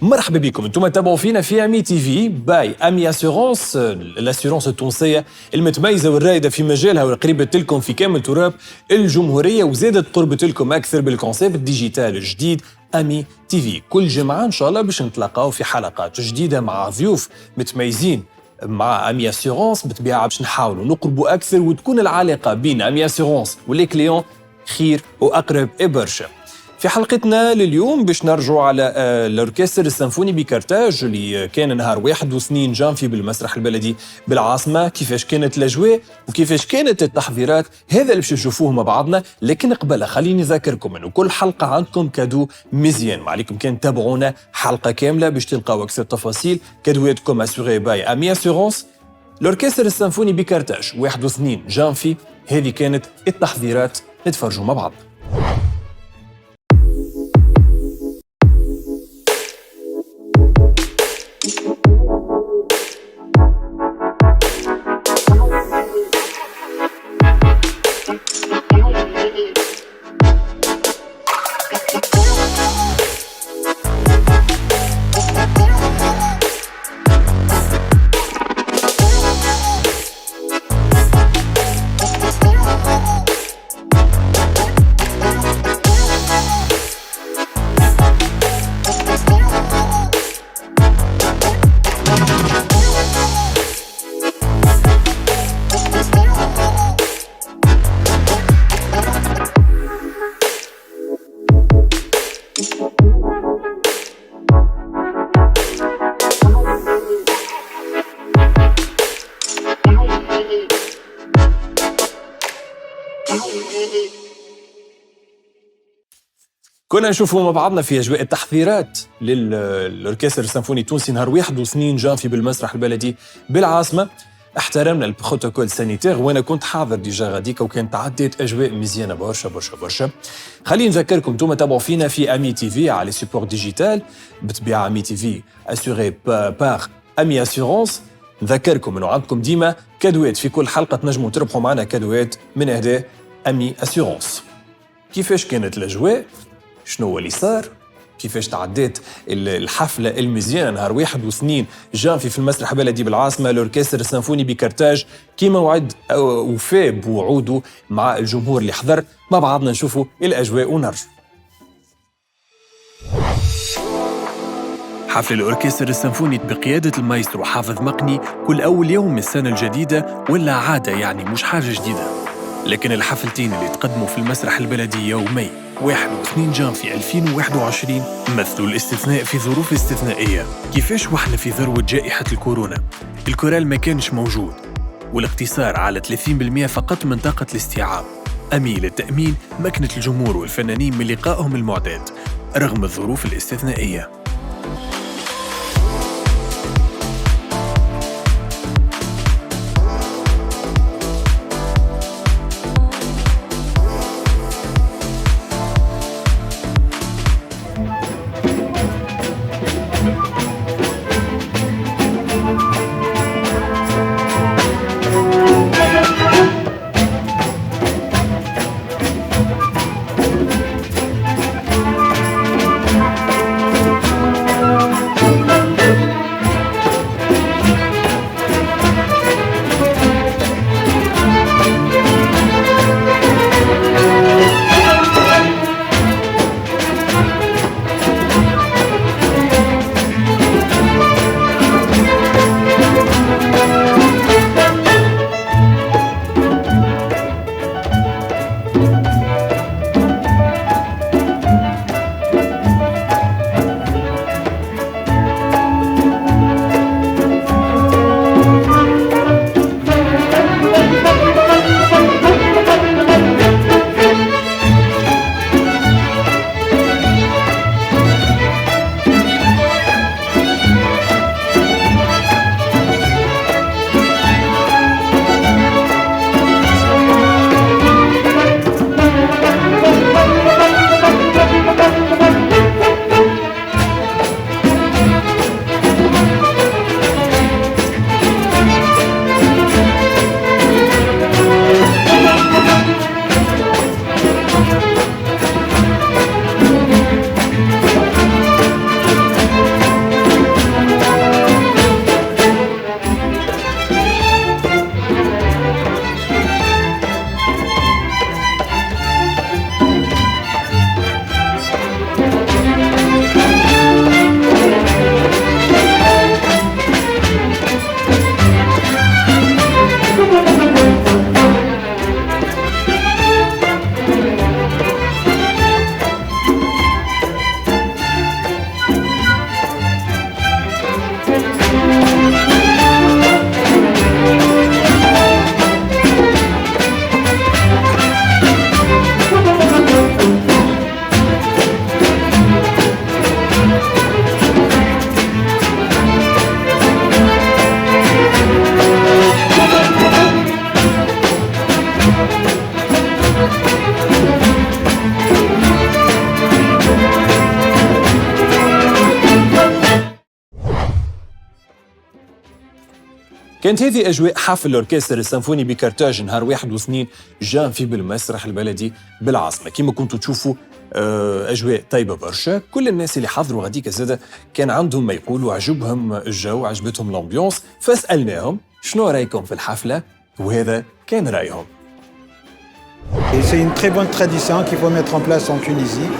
مرحبا بكم. انتم تابعوا فينا في امي تي في باي امي اسيرونس، الاسيرونس التونسيه المتميزه والرائده في مجالها وقريبه لكم في كامل تراب الجمهوريه، وزادت قربت لكم اكثر بالكونسيبت الديجيتال الجديد امي تي في. كل جمعه ان شاء الله باش نتلاقاو في حلقات جديده مع ضيوف متميزين مع امي اسيرونس. بالطبيعه باش نحاولوا نقربوا اكثر وتكون العلاقه بين امي اسيرونس ولي كليون خير واقرب برشا. في حلقتنا لليوم باش نرجعوا على الأوركستر السيمفوني بكرتاج اللي كان نهار 21 جانفي بالمسرح البلدي بالعاصمة. كيفاش كانت الأجواء وكيفاش كانت التحضيرات، هذا اللي باش نشوفوه مع بعضنا. لكن قبل خليني نذكركم انه كل حلقة عندكم كادو مزيان، ما عليكم كان تابعونا حلقة كاملة باش تلقاو أكثر تفاصيل. كادواتكم أسوري باي أمي أسورونس. الأوركستر السيمفوني بكرتاج 21 جانفي، هذه كانت التحضيرات. نتفرجوا مع بعض. كنا نشوفوا مع بعضنا في أجواء التحضيرات للأوركستر السيمفوني التونسي نهار 21 جانفي بالمسرح البلدي بالعاصمة. احترمنا البروتوكول سانيتير وانا كنت حاضر ديجا غاديكا، وكانت عدت أجواء مزيانة برشا برشا برشا. خلينا نذكركم انتم تابعوا فينا في امي تي في على سيبور ديجيتال. بالطبيعة امي تي في اسوري بار امي اسيرونس. نذكركم انه عندكم ديما كادوات في كل حلقة، تنجموا تربحوا معنا كادوات من اهداء امي اسيرونس. كيفاش كانت الأجواء؟ شنو هو اللي صار؟ كيفاش تعديت الحفلة المزيانة نهار 21 جانفي في المسرح البلدي بالعاصمة؟ الأوركستر السيمفوني بكرتاج كيما وعد وفاء بوعوده مع الجمهور اللي حضر. مع بعضنا نشوفوا الأجواء ونرجع. حفل الأوركستر السيمفوني بقيادة المايسترو حافظ مقني كل أول يوم من السنة الجديدة، ولا عادة يعني مش حاجة جديدة. لكن الحفلتين اللي تقدموا في المسرح البلدي يومي 1 و2 جانفي 2021 مثلوا الاستثناء في ظروف استثنائية. كيفاش وحنا في ذروة جائحة الكورونا الكورال ما كانش موجود، والاقتصار على 30% فقط من طاقة الاستيعاب. أمي للتأمين مكنة الجمهور والفنانين من لقائهم المعتاد رغم الظروف الاستثنائية. كانت هذه أجواء حفل الأوركسترا السيمفوني بكرتاج نهار 1 جان في بالمسرح البلدي بالعاصمة. كما كنتوا تشوفوا أجواء طيبة برشا. كل الناس اللي حضروا غاديك زادة كان عندهم ما يقولوا، عجبهم الجو، عجبتهم الأمبيونس، فسألناهم شنو رأيكم في الحفلة، وهذا كان رأيهم. C'est une très bonne tradition qu'il faut mettre en place en Tunisie.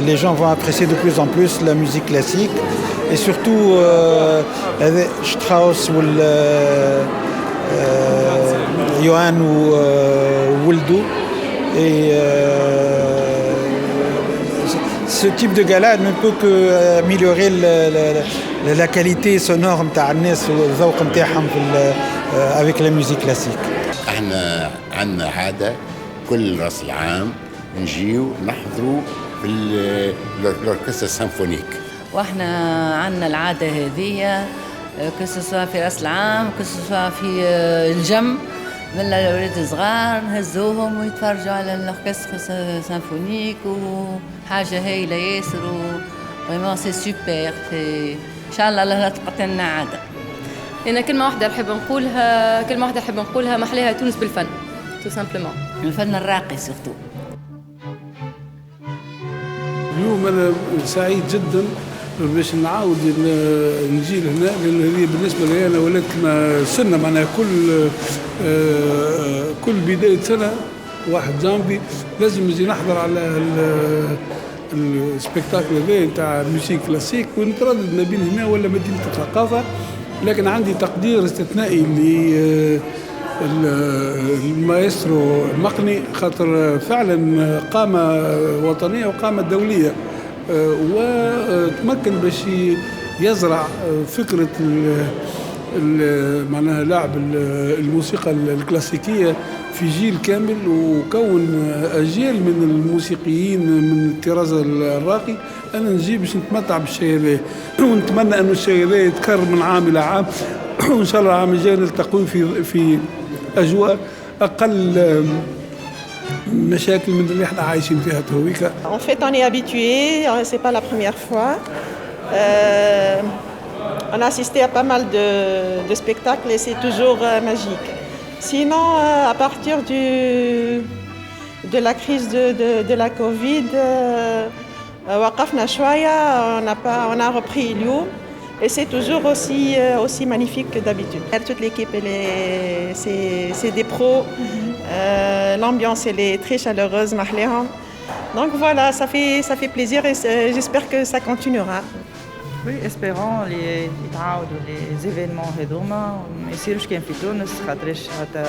Les gens vont apprécier de plus en plus la musique classique et surtout Strauss ou Johann ou Wuldu. Et ce type de gala ne peut qu'améliorer la qualité sonore نتاع الناس والذوق نتاعهم avec la musique classique. احنا عندنا عادة كل راس العام نجيو نحضروا في الأوركسترا السيمفونيك. واحنا عندنا العادة هذه كسوا في راس العام، كسوا في الجم من الأولاد الصغار نهزوهم ويتفرجوا على الأوركسترا السيمفونيك، وحاجة هايلة ياسر وفريمون سي سوبر. إن شاء الله لا تقطع لنا عادة. أنا كلمة واحدة نحب نقولها محلاها تونس بالفن تو سامبلومون، الفن الراقي سورتو. اليوم أنا سعيد جدا باش نعاود نجي لهنا، لأن هذه بالنسبة لي أنا ولات سنة، معناها كل بداية سنة 1 جانفي لازم نجي نحضر على السبيكتاكل هذا نتاع موسيقى كلاسيك، ونتردد ما بين هنا ولا مدينة الثقافة. لكن عندي تقدير استثنائي المايسترو المقني، خاطر فعلا قامة وطنية وقامة دولية، وتمكن باش يزرع فكرة معناها لعب الموسيقى الكلاسيكية في جيل كامل، وكون أجيال من الموسيقيين من الطراز الراقي. أنا نجي باش نتمتع بالشيء هذا، ونتمنى أنه الشيء هذا يتكرر من عام إلى عام، وإن شاء الله العام الجاي نلتقون في أجواء أقل مشاكل من اللي احنا عايشين فيها تويكا. En fait, on est habitué, c'est pas la première fois. On a assisté à pas mal de spectacles et c'est toujours magique. Sinon, à partir de la crise de la Covid, وقفنا شوية, on a repris اليوم. Et c'est toujours aussi magnifique que d'habitude. Toute l'équipe, c'est des pros. L'ambiance, elle est très chaleureuse. Donc voilà, ça fait plaisir et j'espère que ça continuera. Oui, espérons les événements هذوما ما يصيروش كان في تونس، خاطرش حتى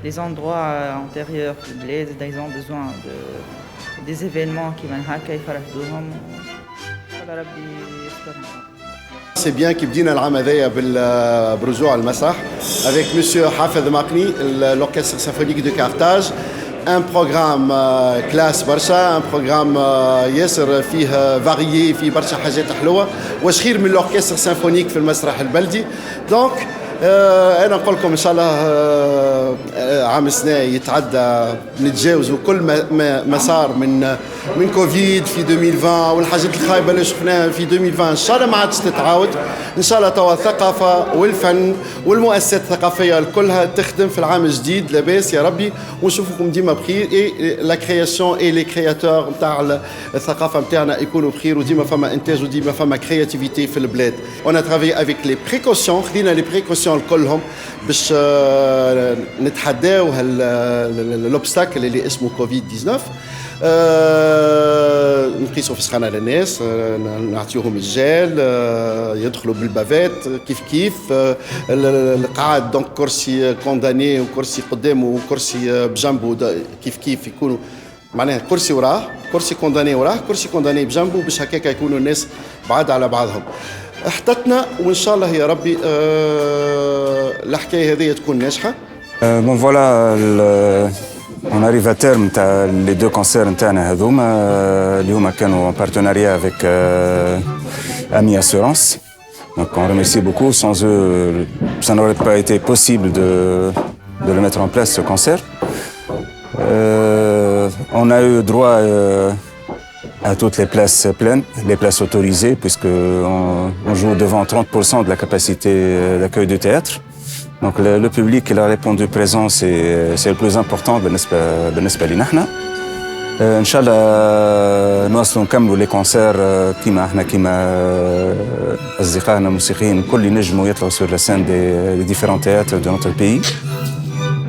les endroits antérieurs في البلاد ils ont besoin des événements كيما هكا يفرحوهم. الله ربي يسترهم. سي بيان كي بدينا العام هذايا برجوع المسرح avec monsieur حافظ مقني l'orchestre symphonique de Carthage. ان بروغرام كلاس برشا، ان بروغرام ياسر فيه فاريي، فيه برشا حاجات حلوه، واش خير من الاوركستر سيمفونيك في المسرح البلدي. دونك انا نقول لكم ان شاء الله عام السنه يتعدى نتجاوزوا كل ما صار من كوفيد في 2020 والحاجات الخايبه اللي شفناها في 2020 ان شاء الله ما عادش تتعاود. ان شاء الله توا الثقافه والفن والمؤسسات الثقافيه كلها تخدم في العام الجديد. لاباس يا ربي ونشوفكم ديما بخير، اي لا كرياسيون اي لي كرياتور نتاع الثقافه نتاعنا يكونوا بخير، وديما فما انتاج وديما فما كرياتيفيتي في البلاد. اون ترافي افيك لي بريكوسيون، خدينا لي بريكوسيون كلهم باش نتحداو لوبستاكل اللي اسمه كوفيد 19. نقيسوا في سخانه للناس، نعطيوهم الجال، يدخلوا بالبافات كيف القعاد، دونك كرسي كونداني وكرسي قدامه وكرسي بجنبه كيف يكونوا معناها كرسي وراه، كرسي كونداني وراه، كرسي كونداني بجنبه، باش هكاك يكونوا الناس بعاد على بعضهم. احتطنا وان شاء الله يا ربي الحكايه هذه تكون ناجحه. Bon voilà, on arrive à terme les 2 concerts نتاعنا هذوما اللي هما كانوا en partenariat avec Ami Assurance. Donc on remercie beaucoup. Sans eux, ça n'aurait pas été possible de le mettre en place ce concert. On a eu droit à toutes les places pleines, les places autorisées, puisqu'on joue devant 30% de la capacité d'accueil du théâtre. Donc le public il a répondu présent, c'est le plus important بالنسبة لنا احنا. ان شاء الله نواصلوا نكملوا لي كونسير كيما اصدقائنا الموسيقيين الكل ينجموا يطلعوا سور لا سين دي ديفيرون تياتر دو نوتر بيي.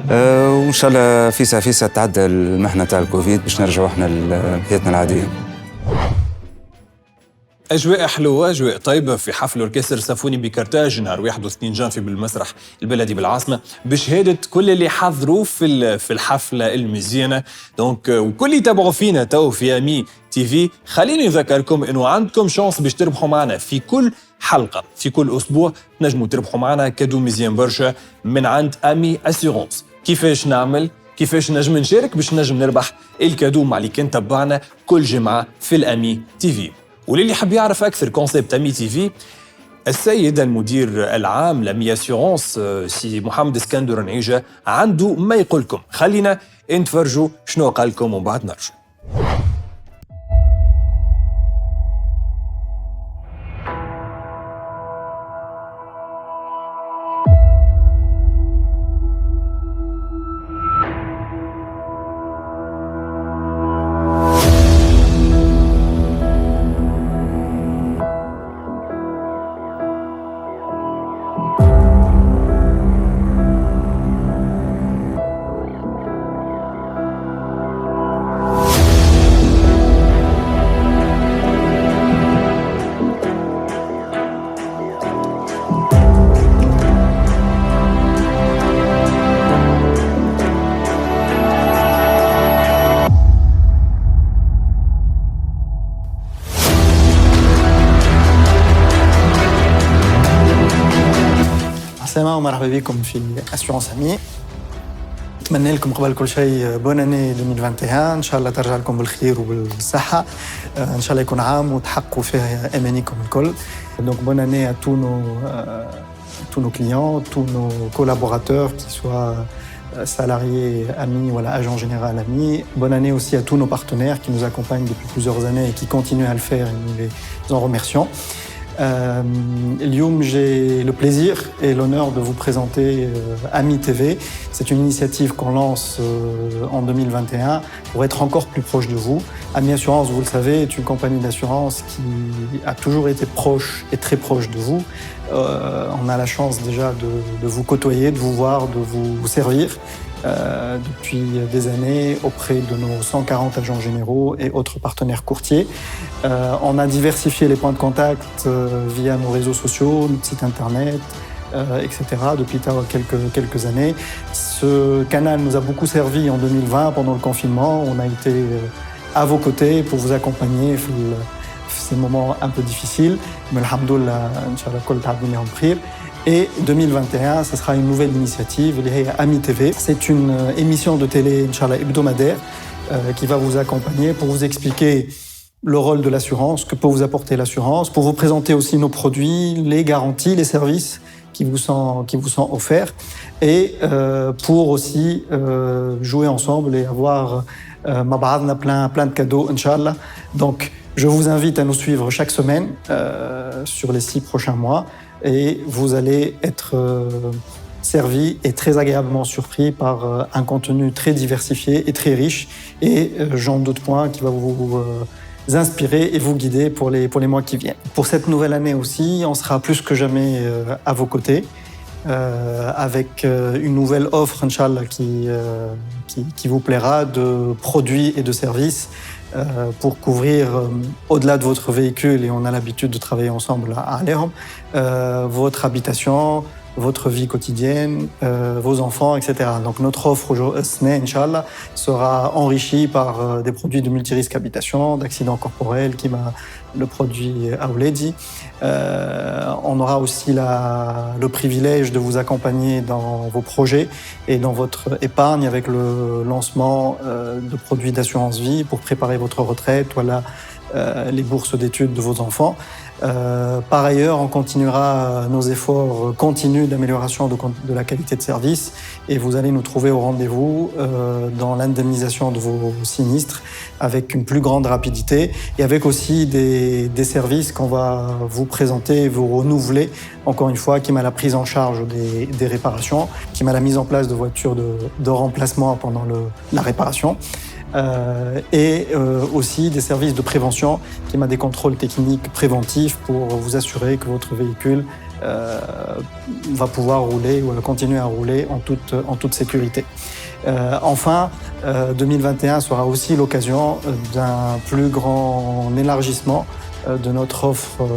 وان شاء الله فيسا تعدى المحنه تاع الكوفيد باش نرجعوا احنا لحياتنا العاديه. أجواء حلوة، أجواء طيبة في حفل أوركستر سيمفوني بكرتاج نهار 21 جانفي بالمسرح البلدي بالعاصمة بشهادة كل اللي حضروا في الحفلة المزيانة. دونك وكل اللي يتابعوا فينا تو في أمي تي في، خليني نذكركم إنه عندكم شانس باش تربحوا معنا في كل حلقة، في كل أسبوع تنجموا تربحوا معنا كادو مزيان برشا من عند أمي أسيغونس. كيفاش نعمل؟ كيفاش نجم نشارك باش نجم نربح الكادو مع اللي كان تبعنا كل جمعة في الأمي تي في؟ وللي حب يعرف أكثر كونسيبت أمي تي في، السيد المدير العام لأمي أسيغونس سي محمد اسكندر نعيجة عنده ما يقولكم. خلينا نتفرجوا شنو قالكم ومن بعد نرجع. ومرحبا بكم في أسيورانس أمي. نتمنى لكم قبل كل شيء بون اني 2021، ان شاء الله ترجع لكم بالخير وبالصحه، ان شاء الله يكون عام وتحققوا فيه امانيكم الكل. دونك بون اني à tous nos clients, tous nos collaborateurs, qu'ils soient salariés Amis ou agents généraux Amis. Bonne année aussi à tous nos partenaires qui nous accompagnent depuis plusieurs années et qui continuent à le faire, et nous les en remercions. اليوم j'ai le plaisir et l'honneur de vous présenter Ami TV. C'est une initiative qu'on lance en 2021 pour être encore plus proche de vous. Ami Assurance, vous le savez, est une compagnie d'assurance qui a toujours été proche et très proche de vous. On a la chance déjà de vous côtoyer, de vous voir, de vous servir depuis des années auprès de nos 140 agents généraux et autres partenaires courtiers. On a diversifié les points de contact via nos réseaux sociaux, notre site internet, etc. depuis quelques années. Ce canal nous a beaucoup servi en 2020 pendant le confinement. On a été à vos côtés pour vous accompagner ces moments un peu difficiles. Mais alhamdoulilah, Inch'Allah, kol ta'abdouni en khir. Et 2021, ce sera une nouvelle initiative, Ami TV. C'est une émission de télé, Inch'Allah, hebdomadaire, qui va vous accompagner pour vous expliquer le rôle de l'assurance, que peut vous apporter l'assurance, pour vous présenter aussi nos produits, les garanties, les services qui vous sont offerts, et pour aussi jouer ensemble et avoir plein de cadeaux, Inch'Allah. Donc, je vous invite à nous suivre chaque semaine sur les 6 prochains mois. Et vous allez être servi et très agréablement surpris par un contenu très diversifié et très riche, et j'en doute point, qui va vous inspirer et vous guider pour les mois qui viennent. Pour cette nouvelle année aussi, on sera plus que jamais à vos côtés, avec une nouvelle offre, Inch'Allah, qui vous plaira, de produits et de services pour couvrir, au-delà de votre véhicule, et on a l'habitude de travailler ensemble à Alérum, votre habitation, votre vie quotidienne, vos enfants, etc. Donc notre offre aujourd'hui, Inch'Allah, sera enrichie par des produits de multirisque habitation, d'accidents corporels, qui m'a le produit Auledi. On aura aussi le privilège de vous accompagner dans vos projets et dans votre épargne avec le lancement de produits d'assurance vie pour préparer votre retraite, voilà, les bourses d'études de vos enfants. Par ailleurs, on continuera nos efforts continus d'amélioration de la qualité de service et vous allez nous trouver au rendez-vous dans l'indemnisation de vos sinistres avec une plus grande rapidité et avec aussi des services qu'on va vous présenter et vous renouveler, encore une fois, qui m'a la prise en charge des réparations, qui m'a la mise en place de voitures de remplacement pendant la réparation. Et aussi des services de prévention qui m'a des contrôles techniques préventifs pour vous assurer que votre véhicule va pouvoir rouler ou continuer à rouler en toute sécurité. Enfin, 2021 sera aussi l'occasion d'un plus grand élargissement de notre offre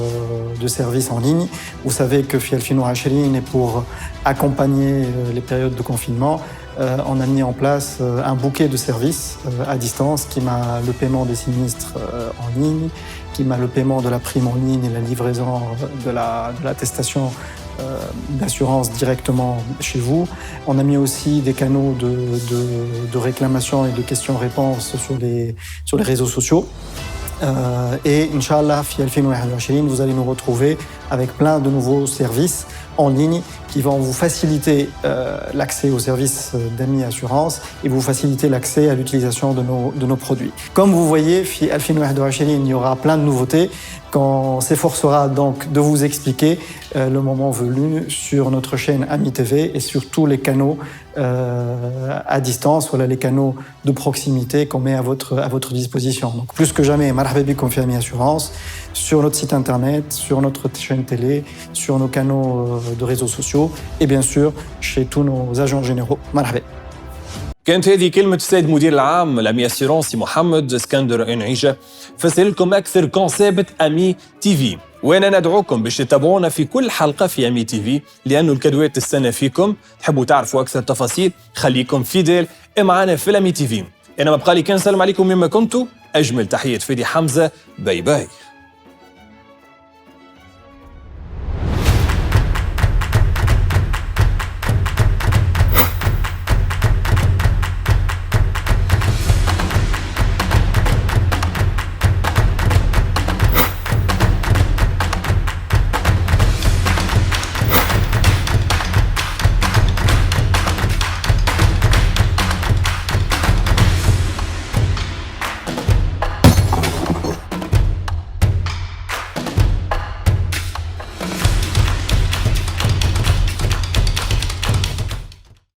de services en ligne. Vous savez que Fi 2020 est pour accompagner les périodes de confinement. On a mis en place un bouquet de services à distance qui m'a le paiement des sinistres en ligne, qui m'a le paiement de la prime en ligne et la livraison de l'attestation d'assurance directement chez vous. On a mis aussi des canaux de réclamation et de questions-réponses sur les réseaux sociaux. Et Inch'Allah, Fi 2021, vous allez nous retrouver avec plein de nouveaux services en ligne qui vont vous faciliter l'accès aux services d'Ami Assurance et vous faciliter l'accès à l'utilisation de nos produits. Comme vous voyez, Fi 2021, il y aura plein de nouveautés qu'on s'efforcera donc de vous expliquer le moment venu sur notre chaîne Ami TV et sur tous les canaux à distance, voilà les canaux de proximité qu'on met à votre disposition. Donc plus que jamais, marhaba bikoum fi Ami Assurance, sur notre site internet, sur notre chaîne télé, sur nos canaux de réseaux sociaux et bien sûr chez tous nos agents généraux. Marhaba. كانت هذه كلمة السيد مدير العام لأمي أسيرونسي محمد اسكندر انعيجة فسر لكم أكثر كونسيبت أمي تي في. وأنا ندعوكم باش تتابعونا في كل حلقة في أمي تي في لأنه الكادوات تستنى فيكم. تحبوا تعرفوا أكثر تفاصيل خليكم فيديل معنا في الأمي تي في. أنا ما بقالي كان سلام عليكم مما كنتوا. أجمل تحية فادي حمزة. باي باي.